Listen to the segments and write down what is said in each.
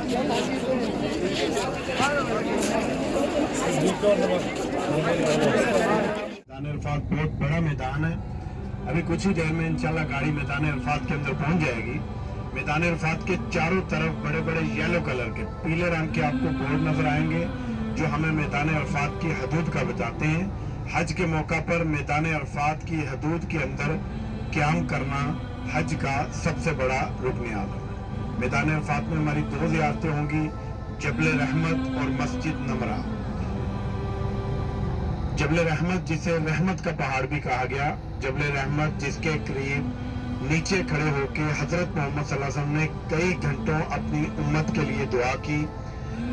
मैदान अरफात बहुत बड़ा मैदान है। अभी कुछ ही देर में इंशाल्लाह गाड़ी मैदान अरफात के अंदर पहुंच जाएगी। मैदान अरफात के चारों तरफ बड़े बड़े येलो कलर के, पीले रंग के आपको बोर्ड नजर आएंगे जो हमें मैदान अरफात की हदूद का बताते हैं। हज के मौका पर मैदान अरफात की हदूद के अंदर क़याम करना हज का सबसे बड़ा रुकन आज़म है। मैदान अरफात में हमारी दो ज़ियारतें होंगी, जबल रहमत और मस्जिद नमरा। जबल रहमत जिसे रहमत का पहाड़ भी कहा गया, जबल रहमत जिसके करीब नीचे खड़े होकर हजरत मोहम्मद सल्लल्लाहु अलैहि वसल्लम ने कई घंटों अपनी उम्मत के लिए दुआ की।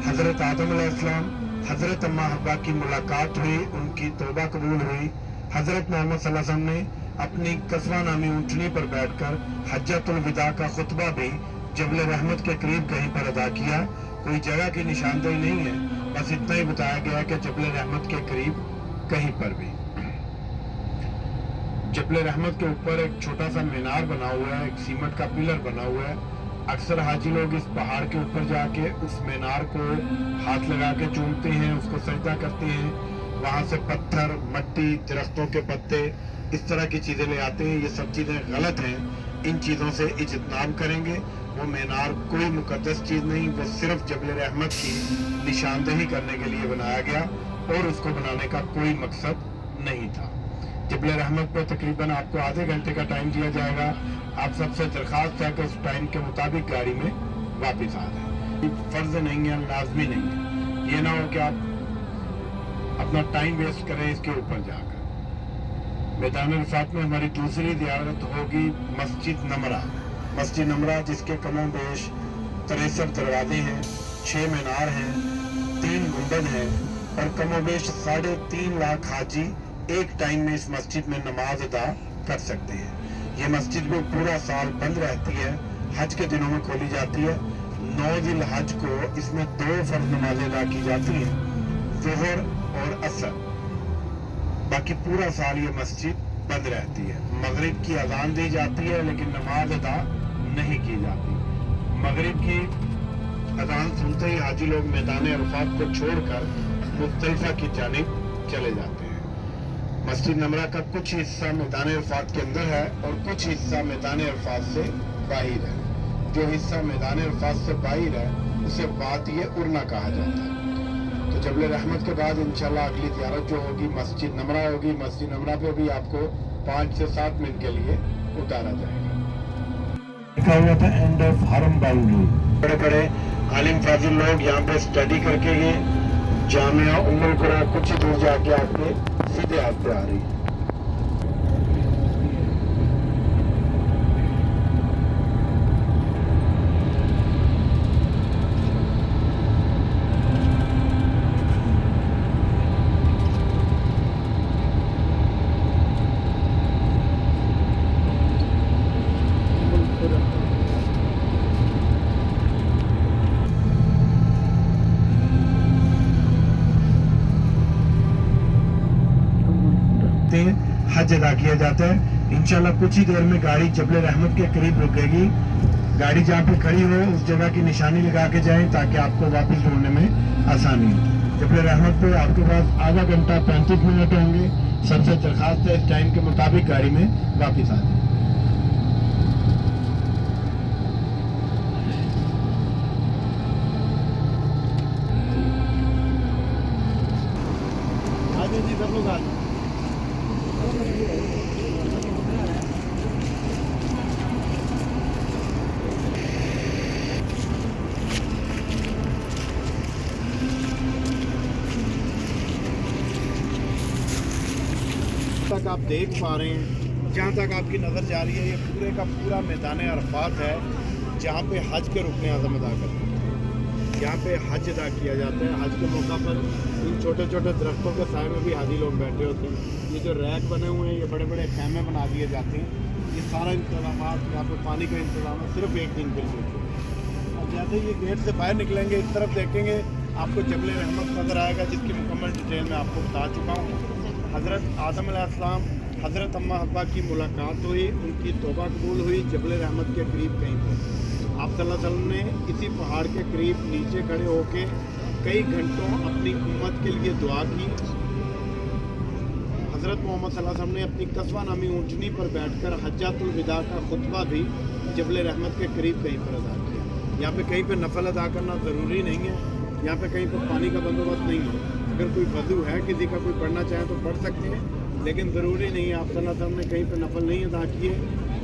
हजरत आदम अलैहिस्सलाम, हजरत अम्मा हब्बा की मुलाकात हुई, उनकी तौबा कबूल हुई। हजरत मोहम्मद सल्लल्लाहु अलैहि वसल्लम ने अपनी कस्वा नामी ऊँटनी पर बैठकर हज्जतुल विदा का खुतबा भी जबल रहमत के करीब कहीं पर अदा किया। कोई जगह की निशानदेही नहीं है, बस इतना ही बताया गया कि जबल रहमत के करीब कहीं पर भी। जबल रहमत के ऊपर एक छोटा सा मीनार बना हुआ है, एक सीमेंट का पिलर बना हुआ है। अक्सर हाजी लोग इस पहाड़ के ऊपर जाके उस मीनार को हाथ लगा के चूमते हैं, उसको सजदा करते हैं। वहां से पत्थर, मट्टी, दरख्तों के पत्ते, इस तरह की चीजें ले आते हैं। ये सब चीजें गलत हैं, इन चीजों से इज्तनाब करेंगे। वो मीनार कोई मुकद्दस चीज नहीं, वो सिर्फ जबल रहमत की निशानदेही करने के लिए बनाया गया और उसको बनाने का कोई मकसद नहीं था। जबल रहमत पे तकरीबन आपको आधे घंटे का टाइम दिया जाएगा। आप सबसे दरख्वास्त है कि उस टाइम के मुताबिक गाड़ी में वापस आ जाए। फर्ज नहीं है, लाजमी नहीं है। ये ना हो कि आप अपना टाइम वेस्ट करें इसके ऊपर जाकर। मैदान अरफात में हमारी दूसरी ज़ियारत होगी मस्जिद नमरा। मस्जिद नमरा जिसके कमों बेश 63 दरवाजे हैं, 6 मीनार हैं, 3 गुंबद हैं और कमोबेश 3.5 लाख हाजी एक टाइम में इस मस्जिद में नमाज अदा कर सकते हैं। ये मस्जिद भी पूरा साल बंद रहती है, हज के दिनों में खोली जाती है। 9 ज़िल हज को इसमें 2 फर्ज नमाजें अदा की जाती हैं, ज़ोहर और असर। बाकी पूरा साल ये मस्जिद बंद रहती है। मगरिब की अजान दी जाती है लेकिन नमाज अदा नहीं की जाती। मगरिब की अजान सुनते ही हाजी लोग मैदान अरफात को छोड़कर मुज़दलिफा की जानिब चले जाते हैं। मस्जिद नमरा का कुछ हिस्सा मैदान अरफात के अंदर है और कुछ हिस्सा मैदान अरफात से बाहर है। जो हिस्सा मैदान अरफात से बाहर है उसे वादिए उर्ना कहा जाता है। तो जबल रहमत के बाद इंशाल्लाह अगली ज़ियारत जो होगी मस्जिद नमरा होगी। मस्जिद नमरा पे भी आपको 5 से 7 मिनट के लिए उतारा जाएगा। लिखा हुआ था एंड ऑफ हरम बाउंड्री। बड़े बड़े आलिम फाजिल लोग यहाँ पे स्टडी करके ये जामिया उम्मुल कुरा कुछ ही दूर जाके आपके सीधे हाथ पे आ रही है। हज अदा किया जाता है। इंशाल्लाह कुछ ही देर में गाड़ी जबल रहमत के करीब रुकेगी। गाड़ी जहाँ पे खड़ी हो उस जगह की निशानी लगा के जाएं ताकि आपको वापस ढूंढने में आसानी हो। जबल रहमत पे आपके पास आधा घंटा 35 मिनट होंगे। सबसे दरखास्त है इस टाइम के मुताबिक गाड़ी में वापस आ जाए। जी सब लोग आ जाए। तक आप देख पा रहे हैं, जहाँ तक आपकी नज़र जा रही है ये पूरे का पूरा मैदान अरफात है जहाँ पे हज के रुकने आज़म अदा करते हैं। यहाँ पे हज अदा किया जाता है। हज के मौका पर इन छोटे छोटे दरख्तों के साए में भी हाजी लोग बैठे होते हैं। ये जो रैक बने हुए हैं ये बड़े बड़े खैमे बना दिए जाते हैं। ये सारा इंतजाम, यहाँ पर पानी का इंतजाम है सिर्फ एक दिन के लिए। और जैसे ये गेट से बाहर निकलेंगे इस तरफ देखेंगे आपको जबल रहमत नज़र आएगा जिसकी मुकम्मल डिटेल में आपको बता चुका हूँ। हज़रत आदम अलैहिस्सलाम, हज़रत अम्मा हब्बा की मुलाकात हुई, उनकी तौबा कबूल हुई जबल रहमत के करीब कहीं पर। आप सल्लल्लाहु अलैहि वसल्लम ने इसी पहाड़ के करीब नीचे खड़े होके कई घंटों अपनी उम्मत के लिए दुआ की। हज़रत मोहम्मद सल्लल्लाहु अलैहि वसल्लम ने अपनी कस्बा नामी ऊँटनी पर बैठकर हज्जातुल विदा का खुतबा भी जबल रहमत के करीब कहीं पर अदा किया। यहाँ पे कहीं पे नफल अदा करना ज़रूरी नहीं है, यहाँ पे कहीं पर पानी का बंदोबस्त नहीं है। अगर कोई वज़ू है किसी का, कोई पढ़ना चाहे तो पढ़ सकते हैं, लेकिन ज़रूरी नहीं है। आप सल्लल्लाहु अलैहि वसल्लम ने कहीं पर नफल नहीं अदा किए,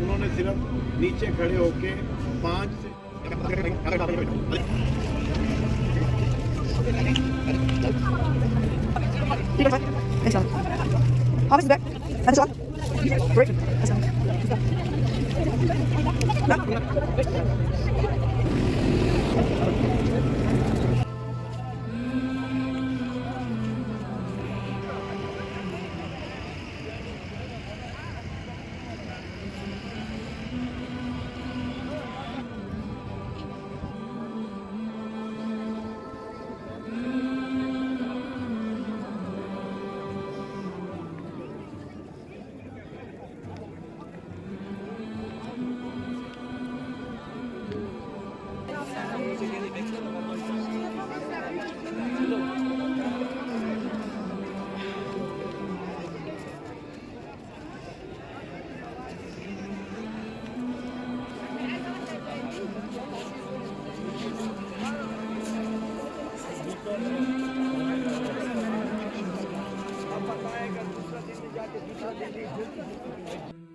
उन्होंने सिर्फ नीचे खड़े होके 5 से Half is back. And shot. Break. दूसरा दिन जाके दूसरा दिन